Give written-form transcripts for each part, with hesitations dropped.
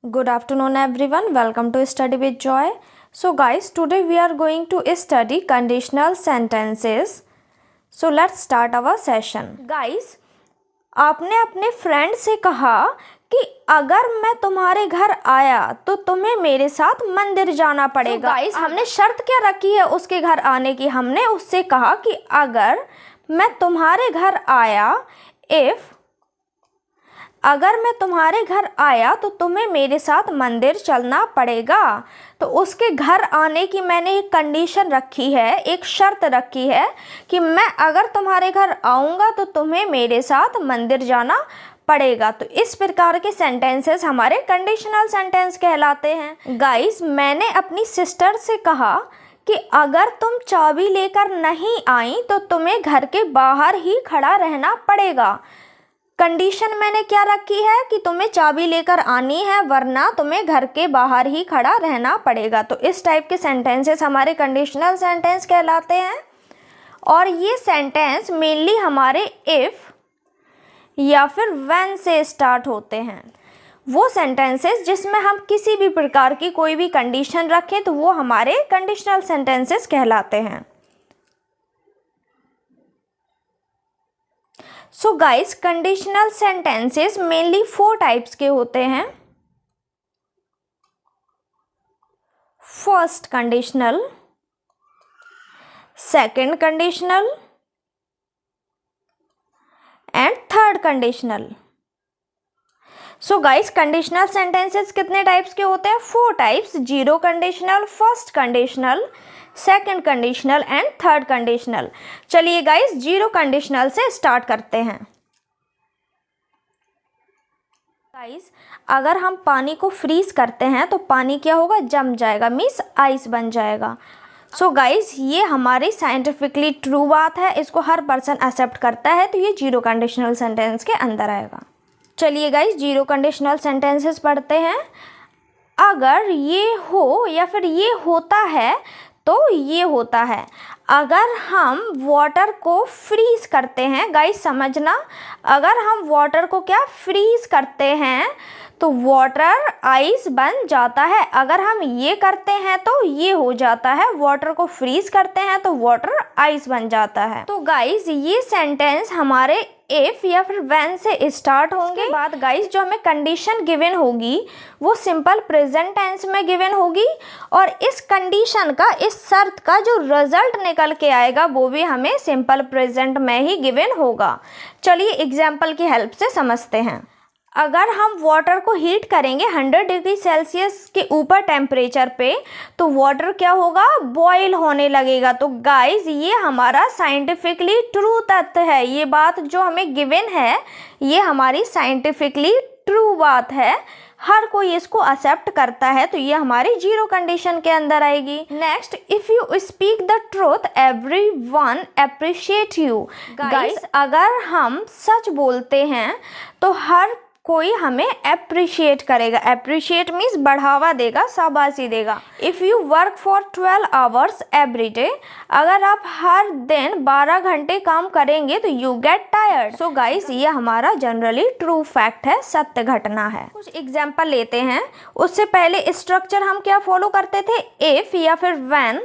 Good afternoon everyone. Welcome to Study with Joy. So guys, today we are going to study conditional sentences. So let's start our session. Guys, आपने अपने friend से कहा कि अगर मैं तुम्हारे घर आया तो तुम्हें मेरे साथ मंदिर जाना पड़ेगा। So guys, हमने शर्त क्या रखी है उसके घर आने की? हमने उससे कहा कि अगर मैं तुम्हारे घर आया, अगर मैं तुम्हारे घर आया तो तुम्हें मेरे साथ मंदिर चलना पड़ेगा। तो उसके घर आने की मैंने एक कंडीशन रखी है, एक शर्त रखी है कि मैं अगर तुम्हारे घर आऊँगा तो तुम्हें मेरे साथ मंदिर जाना पड़ेगा। तो इस प्रकार के सेंटेंसेस हमारे कंडीशनल सेंटेंस कहलाते हैं। गाइस, मैंने अपनी सिस्टर से कहा कि अगर तुम चाबी लेकर नहीं आई तो तुम्हें घर के बाहर ही खड़ा रहना पड़ेगा। कंडीशन मैंने क्या रखी है कि तुम्हें चाबी लेकर आनी है, वरना तुम्हें घर के बाहर ही खड़ा रहना पड़ेगा। तो इस टाइप के सेंटेंसेस हमारे कंडीशनल सेंटेंस कहलाते हैं। और ये सेंटेंस मेनली हमारे इफ़ या फिर व्हेन से स्टार्ट होते हैं। वो सेंटेंसेस जिसमें हम किसी भी प्रकार की कोई भी कंडीशन रखें तो वो हमारे कंडीशनल सेंटेंसेस कहलाते हैं। So guys, conditional sentences mainly 4 types के होते हैं। First conditional, second conditional and third conditional. So guys, conditional sentences कितने टाइप्स के होते हैं? 4 types. Zero conditional, first conditional, second conditional and third conditional. चलिए गाइस, जीरो कंडीशनल से start करते हैं। गाइस, अगर हम पानी को फ्रीज करते हैं तो पानी क्या होगा? जम जाएगा, मीन्स आइस बन जाएगा। सो गाइस, ये हमारी साइंटिफिकली ट्रू बात है, इसको हर पर्सन एक्सेप्ट करता है, तो ये जीरो कंडीशनल सेंटेंस के अंदर आएगा। चलिए गाइस, जीरो कंडीशनल सेंटेंसेस पढ़ते हैं। अगर ये हो या फिर ये होता है तो ये होता है। अगर हम वाटर को फ्रीज करते हैं, गाइस समझना, अगर हम वाटर को क्या फ्रीज करते हैं तो वाटर आइस बन जाता है। अगर हम ये करते हैं तो ये हो जाता है, वाटर को फ्रीज करते हैं तो वाटर आइस बन जाता है। तो गाइस, ये सेंटेंस हमारे इफ या फिर व्हेन से स्टार्ट होंगे। बाद गाइस, जो हमें कंडीशन गिवन होगी वो सिंपल प्रेजेंट टेंस में गिवन होगी, और इस कंडीशन का, इस शर्त का जो रिजल्ट निकल के आएगा वो भी हमें सिंपल प्रेजेंट में ही गिवन होगा। चलिए एग्जाम्पल की हेल्प से समझते हैं। अगर हम वाटर को हीट करेंगे 100 डिग्री सेल्सियस के ऊपर टेम्परेचर पे तो वाटर क्या होगा? बॉईल होने लगेगा। तो गाइस, ये हमारा साइंटिफिकली ट्रू तथ्य है। ये बात जो हमें गिवन है ये हमारी साइंटिफिकली ट्रू बात है, हर कोई इसको एक्सेप्ट करता है, तो ये हमारी जीरो कंडीशन के अंदर आएगी। Next, if you speak the truth everyone appreciate you. Guys, अगर हम सच बोलते हैं तो हर कोई हमें अप्रिशिएट करेगा। अप्रिशिएट मीन्स बढ़ावा देगा, शाबाशी देगा। If you work for 12 hours every day, अगर आप हर दिन 12 घंटे काम करेंगे तो you get tired. So guys, ये हमारा जनरली ट्रू फैक्ट है, सत्य घटना है। कुछ एग्जाम्पल लेते हैं। उससे पहले स्ट्रक्चर हम क्या फॉलो करते थे? इफ या फिर व्हेन।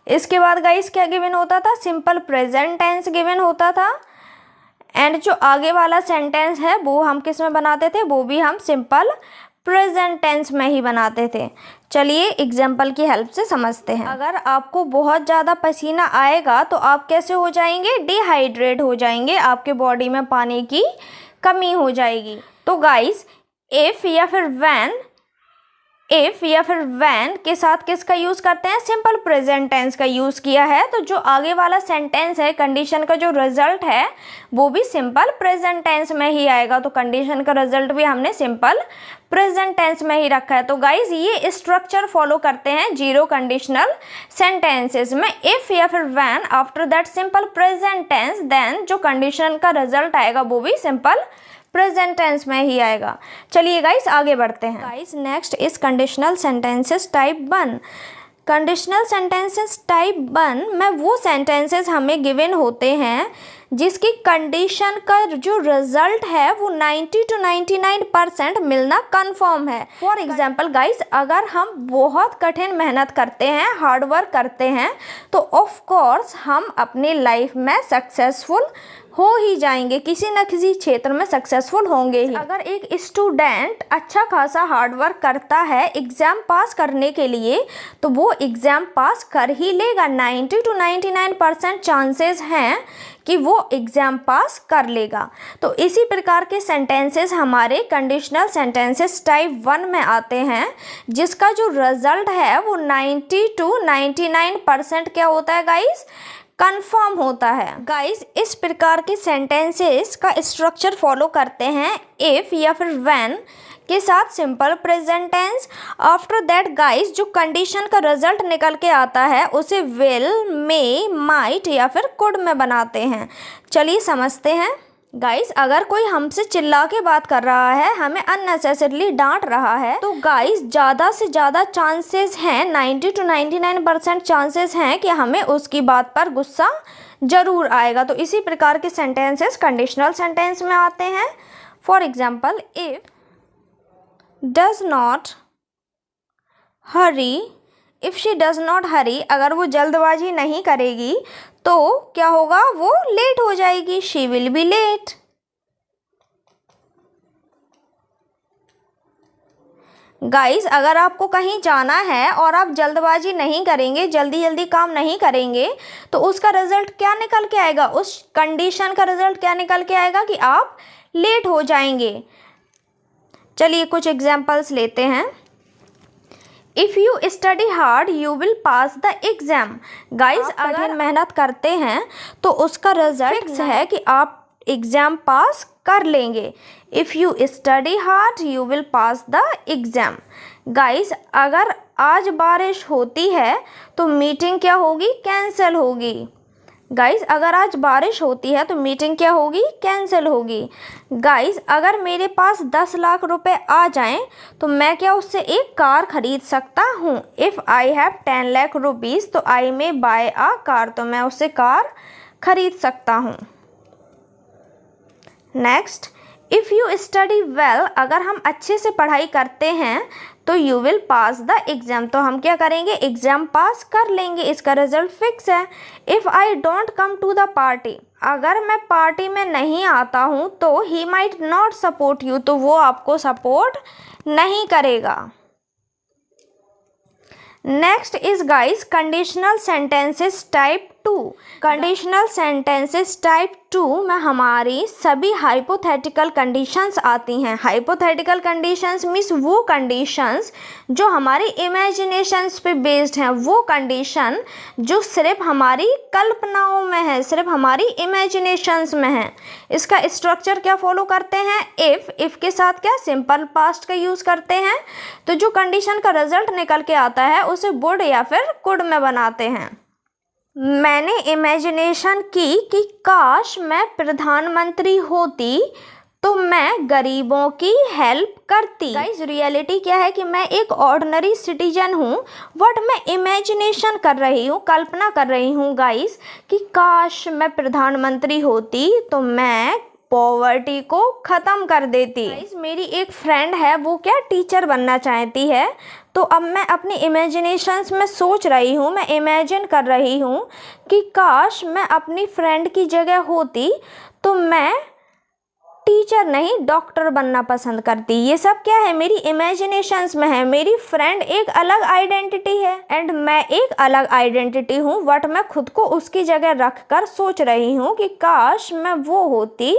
इसके बाद गाइस क्या गिवन होता था? सिंपल प्रेजेंट टेंस गिवन होता था। एंड जो आगे वाला सेंटेंस है वो हम किस में बनाते थे? वो भी हम सिंपल प्रेजेंट टेंस में ही बनाते थे। चलिए एग्जाम्पल की हेल्प से समझते हैं। अगर आपको बहुत ज़्यादा पसीना आएगा तो आप कैसे हो जाएंगे? डिहाइड्रेट हो जाएंगे, आपके बॉडी में पानी की कमी हो जाएगी। तो गाइस, इफ़ या फिर व्हेन, इफ़ या फिर व्हेन के साथ किसका यूज़ करते हैं? सिंपल प्रेजेंट टेंस का यूज़ किया है। तो जो आगे वाला सेंटेंस है, कंडीशन का जो रिजल्ट है वो भी सिंपल प्रेजेंट टेंस में ही आएगा। तो कंडीशन का रिजल्ट भी हमने सिंपल प्रेजेंट टेंस में ही रखा है। तो गाइज, ये स्ट्रक्चर फॉलो करते हैं जीरो कंडीशनल सेंटेंसेस में। इफ़ या फिर when, after that simple present tense, then जो कंडीशन का रिजल्ट आएगा वो भी सिंपल प्रेजेंट टेंस में ही आएगा। चलिए गाइस, आगे बढ़ते हैं। Guys, next is conditional sentences type 1। Conditional sentences type 1 में वो सेंटेंसेस हमें गिवन होते हैं जिसकी कंडीशन का जो रिजल्ट है वो 90 to 99% मिलना कंफर्म है। फॉर एग्जाम्पल गाइस, अगर हम बहुत कठिन मेहनत करते हैं, हार्ड वर्क करते हैं, तो ऑफ कोर्स हम अपनी लाइफ में सक्सेसफुल हो ही जाएंगे, किसी न किसी क्षेत्र में सक्सेसफुल होंगे ही। अगर एक स्टूडेंट अच्छा खासा हार्ड वर्क करता है एग्ज़ाम पास करने के लिए, तो वो एग्ज़ाम पास कर ही लेगा। 90 to 99% चांसेस हैं कि वो एग्ज़ाम पास कर लेगा। तो इसी प्रकार के सेंटेंसेस हमारे कंडीशनल सेंटेंसेस टाइप 1 में आते हैं, जिसका जो रिजल्ट है वो 90 to 99% क्या होता है गाइस, कंफर्म होता है। गाइस, इस प्रकार के सेंटेंसेस का स्ट्रक्चर फॉलो करते हैं इफ़ या फिर व्हेन के साथ simple present tense. After that guys, जो कंडीशन का रिजल्ट निकल के आता है उसे विल, मे, माइट या फिर कुड में बनाते हैं। चलिए समझते हैं। गाइस, अगर कोई हमसे चिल्ला के बात कर रहा है, हमें अननेसेसरली डांट रहा है, तो गाइस ज़्यादा से ज़्यादा चांसेस हैं, 90 to 99% चांसेस हैं कि हमें उसकी बात पर गुस्सा ज़रूर आएगा। तो इसी प्रकार के सेंटेंसेस कंडीशनल सेंटेंस में आते हैं। For example, if does not Hari, if she does not हरी, अगर वो जल्दबाजी नहीं करेगी तो क्या होगा, वो लेट हो जाएगी, she will be late. Guys, अगर आपको कहीं जाना है और आप जल्दबाजी नहीं करेंगे, जल्दी जल्दी काम नहीं करेंगे, तो उसका रिजल्ट क्या निकल के आएगा, उस कंडीशन का रिजल्ट क्या निकल के आएगा कि आप लेट हो जाएंगे। चलिए कुछ एग्जाम्पल्स लेते हैं। If you study hard you will pass the exam. Guys, अगर मेहनत करते हैं तो उसका रिजल्ट फिक्स है कि आप एग्ज़ाम पास कर लेंगे। If you study hard you will pass the exam. Guys, अगर आज बारिश होती है तो मीटिंग क्या होगी, कैंसिल होगी। गाइस, अगर आज बारिश होती है तो मीटिंग क्या होगी, कैंसिल होगी। गाइस, अगर मेरे पास 10 लाख रुपए आ जाएं तो मैं क्या उससे एक कार खरीद सकता हूँ। If I have 10 lakh rupees तो आई मे बाय अ कार, तो मैं उससे कार खरीद सकता हूँ। Next, if you study well, अगर हम अच्छे से पढ़ाई करते हैं तो you will pass the exam, तो हम क्या करेंगे, एग्ज़ाम पास कर लेंगे, इसका रिजल्ट फिक्स है। If I don't come to the party, अगर मैं पार्टी में नहीं आता हूँ तो he might not support you, तो वो आपको सपोर्ट नहीं करेगा। Next is guys conditional sentences type 2। Conditional sentences type 2 में हमारी सभी हाइपोथेटिकल कंडीशंस आती हैं। हाइपोथेटिकल कंडीशंस मीन्स वो कंडीशंस जो हमारी इमेजिनेशंस पे बेस्ड हैं, वो कंडीशन जो सिर्फ हमारी कल्पनाओं में है, सिर्फ हमारी इमेजिनेशंस में है। इसका स्ट्रक्चर क्या फॉलो करते हैं, इफ़ के साथ क्या सिंपल पास्ट का यूज़ करते हैं, तो जो कंडीशन का रिजल्ट निकल के आता है उसे वुड या फिर कुड में बनाते हैं। मैंने इमेजिनेशन की कि काश मैं प्रधानमंत्री होती तो मैं गरीबों की हेल्प करती। गाइस, रियलिटी क्या है कि मैं एक ऑर्डिनरी सिटीजन हूँ, बट मैं इमेजिनेशन कर रही हूँ, कल्पना कर रही हूँ गाइस कि काश मैं प्रधानमंत्री होती तो मैं पॉवर्टी को ख़त्म कर देती। गाइस, मेरी एक फ्रेंड है, वो क्या टीचर बनना चाहती है, तो अब मैं अपनी इमेजिनेशंस में सोच रही हूँ, मैं इमेजिन कर रही हूँ कि काश मैं अपनी फ्रेंड की जगह होती तो मैं टीचर नहीं डॉक्टर बनना पसंद करती। ये सब क्या है, मेरी इमेजिनेशंस में है। मेरी फ्रेंड एक अलग आइडेंटिटी है एंड मैं एक अलग आइडेंटिटी हूँ, बट मैं खुद को उसकी जगह रख कर सोच रही हूँ कि काश मैं वो होती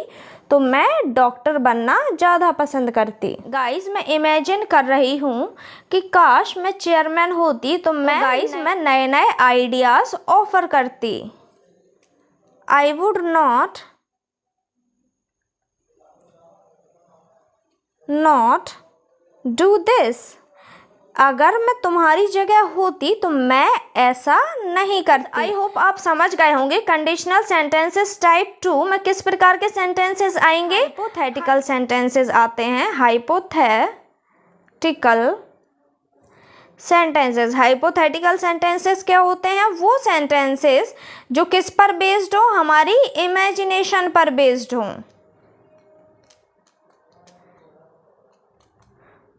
तो मैं डॉक्टर बनना ज़्यादा पसंद करती। गाइस, मैं इमेजिन कर रही हूँ कि काश मैं चेयरमैन होती तो मैं नए नए आइडियाज़ ऑफर करती। आई वुड नॉट डू दिस, अगर मैं तुम्हारी जगह होती तो मैं ऐसा नहीं करती। आई होप आप समझ गए होंगे कंडीशनल सेंटेंसेस टाइप 2 में किस प्रकार के सेंटेंसेस आएंगे। हाइपोथेटिकल सेंटेंसेस आते हैं, हाइपोथेटिकल सेंटेंसेस। हाइपोथेटिकल सेंटेंसेस क्या होते हैं? वो सेंटेंसेस जो किस पर बेस्ड हो? हमारी इमेजिनेशन पर बेस्ड हो।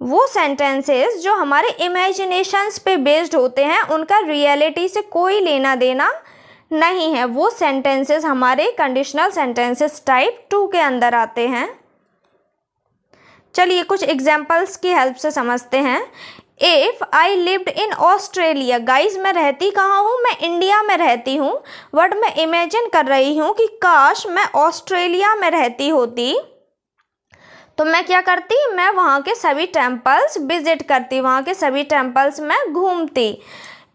वो सेंटेंसेस जो हमारे इमेजिनेशंस पे बेस्ड होते हैं, उनका रियलिटी से कोई लेना देना नहीं है, वो सेंटेंसेस हमारे कंडीशनल सेंटेंसेस टाइप 2 के अंदर आते हैं। चलिए कुछ एग्जाम्पल्स की हेल्प से समझते हैं। If I lived in Australia, guys मैं रहती कहाँ हूँ? मैं इंडिया में रहती हूँ, बट मैं इमेजिन कर रही हूँ कि काश मैं ऑस्ट्रेलिया में रहती होती, तो मैं क्या करती? मैं वहाँ के सभी टेम्पल्स विजिट करती, वहाँ के सभी टेम्पल्स में घूमती।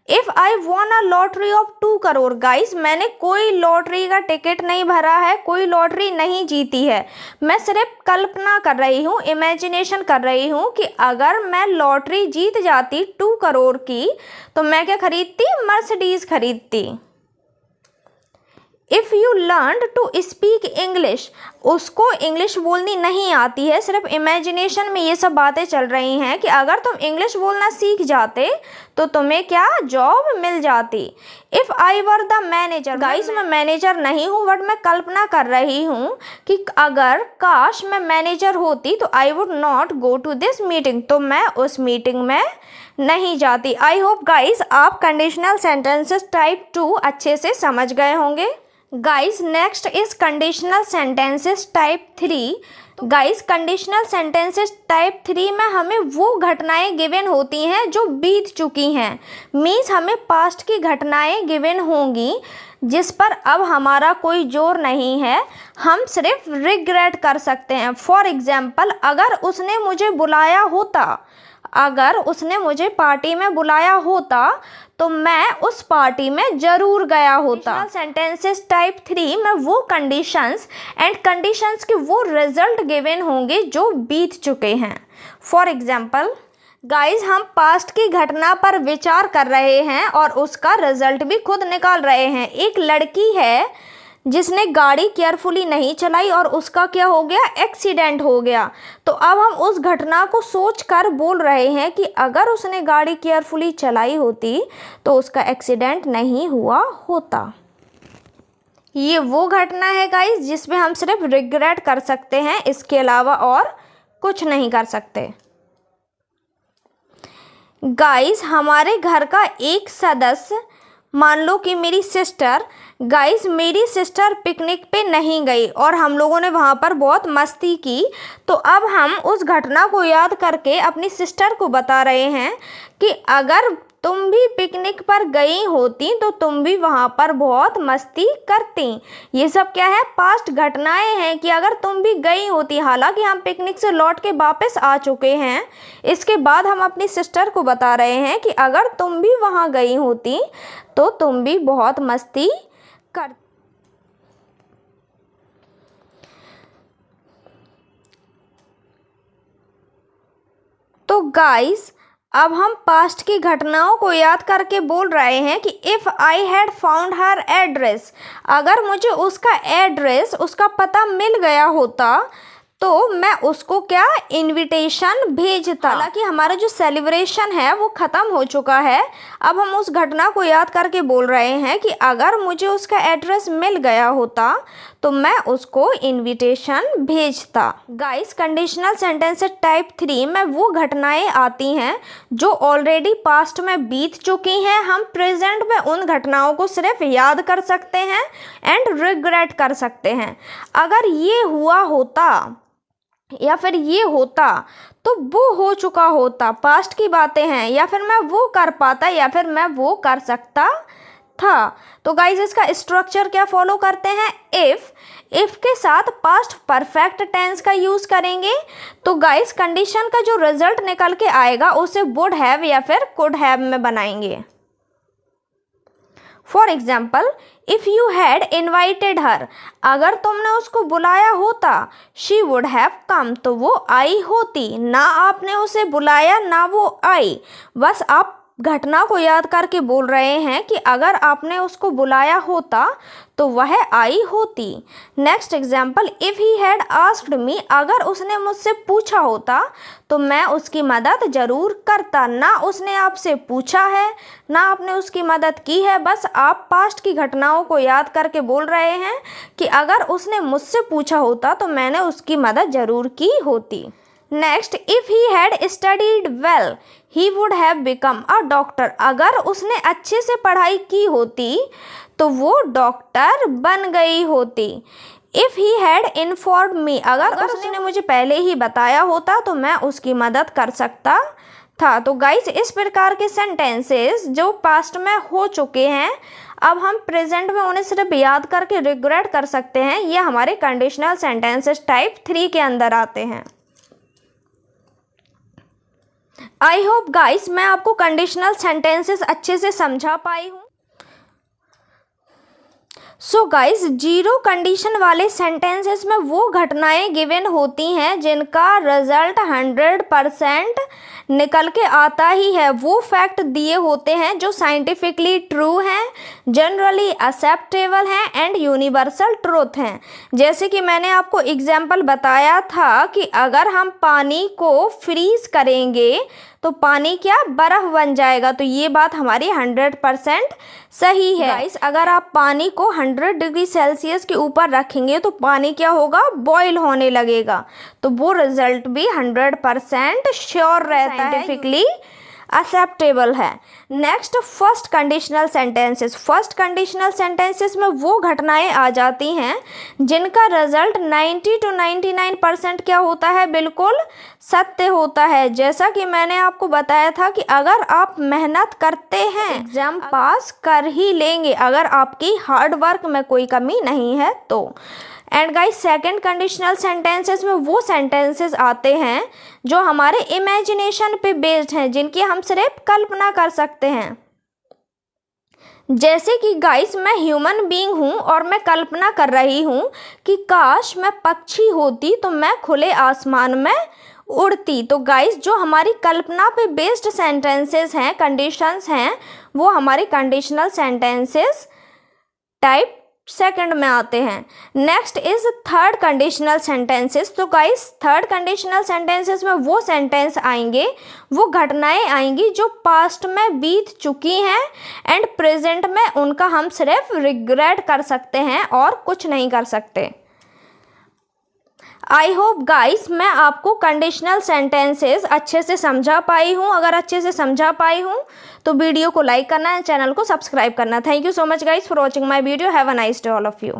If I von a lottery of 2 crore, guys मैंने कोई लॉटरी का टिकट नहीं भरा है, कोई लॉटरी नहीं जीती है, मैं सिर्फ कल्पना कर रही हूँ, इमेजिनेशन कर रही हूँ कि अगर मैं लॉटरी जीत जाती 2 करोड़ की, तो मैं क्या खरीदती? मर्सिडीज खरीदती। If you learn to speak English, उसको इंग्लिश बोलनी नहीं आती है, सिर्फ इमेजिनेशन में ये सब बातें चल रही हैं कि अगर तुम इंग्लिश बोलना सीख जाते तो तुम्हें क्या जॉब मिल जाती। If I were the manager, guys मैं मैनेजर नहीं हूँ, बट मैं कल्पना कर रही हूँ कि अगर काश मैं मैनेजर होती तो I would not go to this meeting, तो मैं उस मीटिंग में नहीं जाती। आई होप गाइस आप कंडीशनल सेंटेंसेस टाइप 2 अच्छे से समझ गए होंगे। Guys next is conditional sentences type 3। Guys conditional sentences type 3 में हमें वो घटनाएं गिवन होती हैं जो बीत चुकी हैं, मीन्स हमें पास्ट की घटनाएं गिवन होंगी जिस पर अब हमारा कोई जोर नहीं है, हम सिर्फ रिग्रेट कर सकते हैं। फॉर एग्जाम्पल, अगर उसने मुझे बुलाया होता, अगर उसने मुझे पार्टी में बुलाया होता तो मैं उस पार्टी में ज़रूर गया होता। सेंटेंसेस टाइप 3 में वो कंडीशंस एंड कंडीशंस के वो रिजल्ट गिवन होंगे जो बीत चुके हैं। फॉर एग्जाम्पल गाइज हम पास्ट की घटना पर विचार कर रहे हैं और उसका रिजल्ट भी खुद निकाल रहे हैं। एक लड़की है जिसने गाड़ी केयरफुली नहीं चलाई और उसका क्या हो गया? एक्सीडेंट हो गया। तो अब हम उस घटना को सोचकर बोल रहे हैं कि अगर उसने गाड़ी केयरफुली चलाई होती तो उसका एक्सीडेंट नहीं हुआ होता। ये वो घटना है गाइस जिसमें हम सिर्फ रिग्रेट कर सकते हैं, इसके अलावा और कुछ नहीं कर सकते। गाइस हमारे घर का एक सदस्य, मान लो कि मेरी सिस्टर, गाइस मेरी सिस्टर पिकनिक पे नहीं गई और हम लोगों ने वहाँ पर बहुत मस्ती की, तो अब हम उस घटना को याद करके अपनी सिस्टर को बता रहे हैं कि अगर तुम भी पिकनिक पर गई होती तो तुम भी वहाँ पर बहुत मस्ती करती। ये सब क्या है? पास्ट घटनाएं हैं कि अगर तुम भी गई होती, हालांकि हम पिकनिक से लौट के वापस आ चुके हैं, इसके बाद हम अपनी सिस्टर को बता रहे हैं कि अगर तुम भी वहाँ गई होती तो तुम भी बहुत मस्ती कर। तो गाइस अब हम पास्ट की घटनाओं को याद करके बोल रहे हैं कि if I had found her address, अगर मुझे उसका एड्रेस, उसका पता मिल गया होता तो मैं उसको क्या इनविटेशन भेजता। हालांकि हमारा जो सेलिब्रेशन है वो ख़त्म हो चुका है, अब हम उस घटना को याद करके बोल रहे हैं कि अगर मुझे उसका एड्रेस मिल गया होता तो मैं उसको इनविटेशन भेजता। गाइस कंडीशनल सेंटेंसेस टाइप 3 में वो घटनाएं आती हैं जो ऑलरेडी पास्ट में बीत चुकी हैं, हम प्रेजेंट में उन घटनाओं को सिर्फ याद कर सकते हैं एंड रिग्रेट कर सकते हैं। अगर ये हुआ होता या फिर ये होता तो वो हो चुका होता, पास्ट की बातें हैं, या फिर मैं वो कर पाता या फिर मैं वो कर सकता था। तो गाइज इसका स्ट्रक्चर क्या फॉलो करते हैं? इफ़ के साथ पास्ट परफेक्ट टेंस का यूज़ करेंगे तो गाइज कंडीशन का जो रिजल्ट निकल के आएगा उसे वुड हैव या फिर कुड हैव में बनाएंगे। For example if you had invited her, अगर तुमने उसको बुलाया होता, शी वुड हैव कम, तो वो आई होती। ना आपने उसे बुलाया ना वो आई, बस आप घटना को याद करके बोल रहे हैं कि अगर आपने उसको बुलाया होता तो वह आई होती। Next example, if he had asked me, अगर उसने मुझसे पूछा होता तो मैं उसकी मदद ज़रूर करता। ना उसने आपसे पूछा है ना आपने उसकी मदद की है, बस आप पास्ट की घटनाओं को याद करके बोल रहे हैं कि अगर उसने मुझसे पूछा होता तो मैंने उसकी मदद ज़रूर की होती। Next, if he had studied well he would have become a doctor, अगर उसने अच्छे से पढ़ाई की होती तो वो डॉक्टर बन गई होती। इफ़ ही हैड इन्फॉर्म्ड मी, अगर उसने मुझे पहले ही बताया होता तो मैं उसकी मदद कर सकता था। तो गाइस, इस प्रकार के सेंटेंसेस जो पास्ट में हो चुके हैं, अब हम प्रेजेंट में उन्हें सिर्फ याद करके रिग्रेट कर सकते हैं। ये हमारे कंडीशनल सेंटेंसेस टाइप 3 के अंदर आते हैं। आई होप गाइस मैं आपको कंडीशनल सेंटेंसेस अच्छे से समझा पाई हूँ। सो गाइस, जीरो कंडीशन वाले सेंटेंसेस में वो घटनाएं गिवन होती हैं जिनका रिजल्ट 100% निकल के आता ही है। वो फैक्ट दिए होते हैं जो साइंटिफिकली ट्रू हैं, जनरली एक्सेप्टेबल हैं एंड यूनिवर्सल ट्रूथ हैं। जैसे कि मैंने आपको एग्जाम्पल बताया था कि अगर हम पानी को फ्रीज करेंगे तो पानी क्या बर्फ़ बन जाएगा। तो ये बात हमारी 100% सही है। गाइस, अगर आप पानी को 100 डिग्री सेल्सियस के ऊपर रखेंगे तो पानी क्या होगा, बॉईल होने लगेगा। तो वो रिजल्ट भी 100% श्योर रहता है, साइंटिफिकली एक्सेप्टेबल है। Next, first conditional sentences. First conditional sentences में वो घटनाएं आ जाती हैं जिनका रिजल्ट 90 to 99% क्या होता है, बिल्कुल सत्य होता है। जैसा कि मैंने आपको बताया था कि अगर आप मेहनत करते हैं एग्जाम पास कर ही लेंगे, अगर आपकी हार्ड वर्क में कोई कमी नहीं है तो। And guys, second conditional sentences में वो सेंटेंसेस आते हैं जो हमारे इमेजिनेशन पे बेस्ड हैं, जिनकी हम सिर्फ कल्पना कर सकते हैं। जैसे कि गाइस, मैं ह्यूमन बीइंग हूँ और मैं कल्पना कर रही हूँ कि काश मैं पक्षी होती तो मैं खुले आसमान में उड़ती। तो गाइस, जो हमारी कल्पना पे बेस्ड सेंटेंसेस हैं, कंडीशंस हैं, वो हमारी कंडीशनल सेंटेंसेस टाइप सेकंड में आते हैं। Next is third conditional sentences. तो गाइस, थर्ड कंडीशनल सेंटेंसेस में वो सेंटेंस आएंगे, वो घटनाएं आएंगी जो पास्ट में बीत चुकी हैं एंड प्रेजेंट में उनका हम सिर्फ रिग्रेट कर सकते हैं और कुछ नहीं कर सकते। आई होप गाइस मैं आपको कंडीशनल सेंटेंसेस अच्छे से समझा पाई हूँ। अगर अच्छे से समझा पाई हूँ तो वीडियो को लाइक करना है, चैनल को सब्सक्राइब करना। Thank you so much guys for watching my video. Have a nice day all of you.